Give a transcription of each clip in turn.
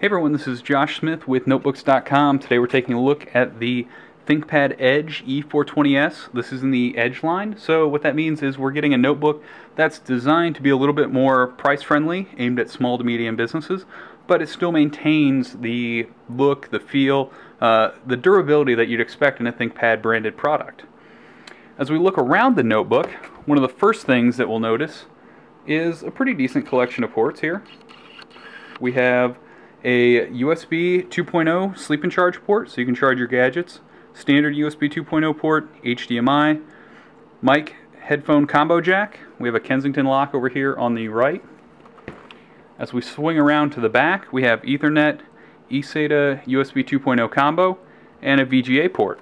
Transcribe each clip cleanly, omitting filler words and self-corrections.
Hey everyone, this is Josh Smith with Notebooks.com. Today we're taking a look at the ThinkPad Edge E420s. This is in the Edge line, so what that means is we're getting a notebook that's designed to be a little bit more price-friendly, aimed at small to medium businesses, but it still maintains the look, the feel, the durability that you'd expect in a ThinkPad branded product. As we look around the notebook, one of the first things that we'll notice is a pretty decent collection of ports here. We have a USB 2.0 sleep and charge port, so you can charge your gadgets, standard USB 2.0 port, HDMI, mic, headphone combo jack. We have a Kensington lock over here on the right. As we swing around to the back, we have Ethernet, eSATA USB 2.0 combo, and a VGA port.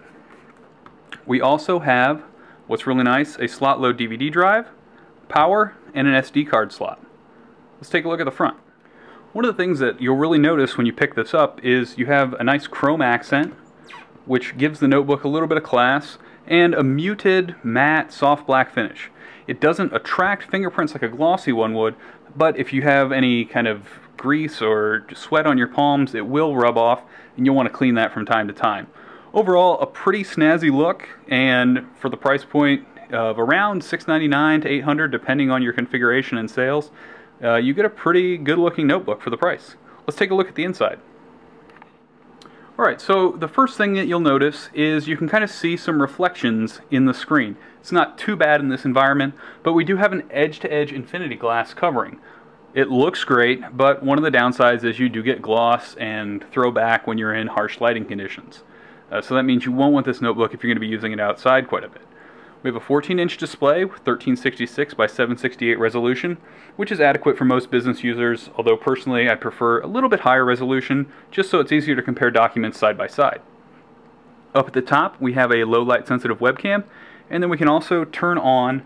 We also have, what's really nice, a slot-load DVD drive, power, and an SD card slot. Let's take a look at the front. One of the things that you'll really notice when you pick this up is you have a nice chrome accent, which gives the notebook a little bit of class, and a muted, matte, soft black finish. It doesn't attract fingerprints like a glossy one would, but if you have any kind of grease or sweat on your palms, it will rub off, and you'll want to clean that from time to time. Overall, a pretty snazzy look, and for the price point of around $699 to $800, depending on your configuration and sales, you get a pretty good looking notebook for the price. Let's take a look at the inside. Alright, so the first thing that you'll notice is you can kind of see some reflections in the screen. It's not too bad in this environment, but we do have an edge-to-edge infinity glass covering. It looks great, but one of the downsides is you do get gloss and throwback when you're in harsh lighting conditions. So that means you won't want this notebook if you're going to be using it outside quite a bit. We have a 14-inch display with 1366 by 768 resolution, which is adequate for most business users, although personally I prefer a little bit higher resolution, just so it's easier to compare documents side by side. Up at the top we have a low light sensitive webcam, and then we can also turn on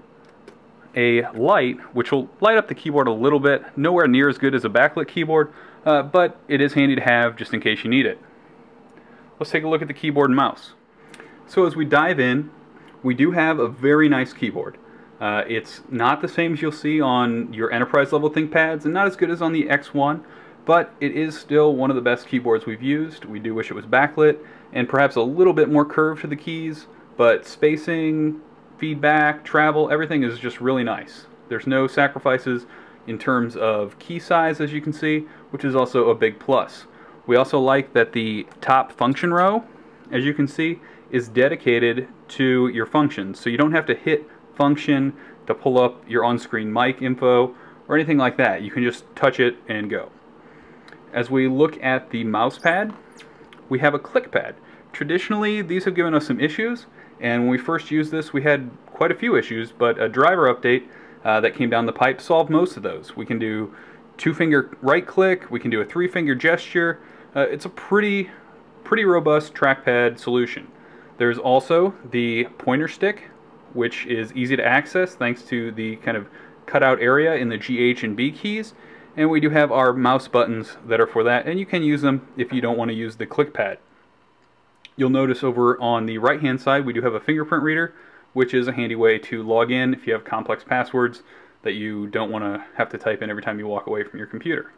a light, which will light up the keyboard a little bit, nowhere near as good as a backlit keyboard, but it is handy to have just in case you need it. Let's take a look at the keyboard and mouse. So as we dive in, we do have a very nice keyboard. It's not the same as you'll see on your enterprise level ThinkPads and not as good as on the X1, but it is still one of the best keyboards we've used. We do wish it was backlit and perhaps a little bit more curved to the keys, but spacing, feedback, travel, everything is just really nice. There's no sacrifices in terms of key size, as you can see, which is also a big plus. We also like that the top function row, as you can see, is dedicated to your functions, so you don't have to hit function to pull up your on-screen mic info or anything like that. You can just touch it and go. As we look at the mouse pad, we have a click pad. Traditionally, these have given us some issues, and when we first used this we had quite a few issues, but a driver update that came down the pipe solved most of those. We can do 2-finger right click, we can do a 3-finger gesture. It's a pretty robust trackpad solution. There's also the pointer stick, which is easy to access thanks to the kind of cutout area in the G, H, and B keys. And we do have our mouse buttons that are for that, and you can use them if you don't want to use the click pad. You'll notice over on the right hand side we do have a fingerprint reader, which is a handy way to log in if you have complex passwords that you don't want to have to type in every time you walk away from your computer.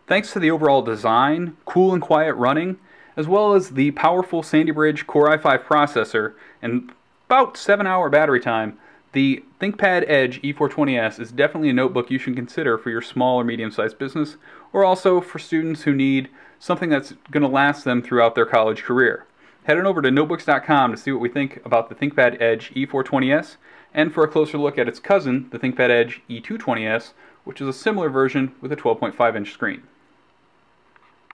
Thanks to the overall design, cool and quiet running, as well as the powerful Sandy Bridge Core i5 processor and about 7-hour battery time, the ThinkPad Edge E420s is definitely a notebook you should consider for your small or medium-sized business, or also for students who need something that's going to last them throughout their college career. Head on over to Notebooks.com to see what we think about the ThinkPad Edge E420s, and for a closer look at its cousin, the ThinkPad Edge E220s, which is a similar version with a 12.5-inch screen.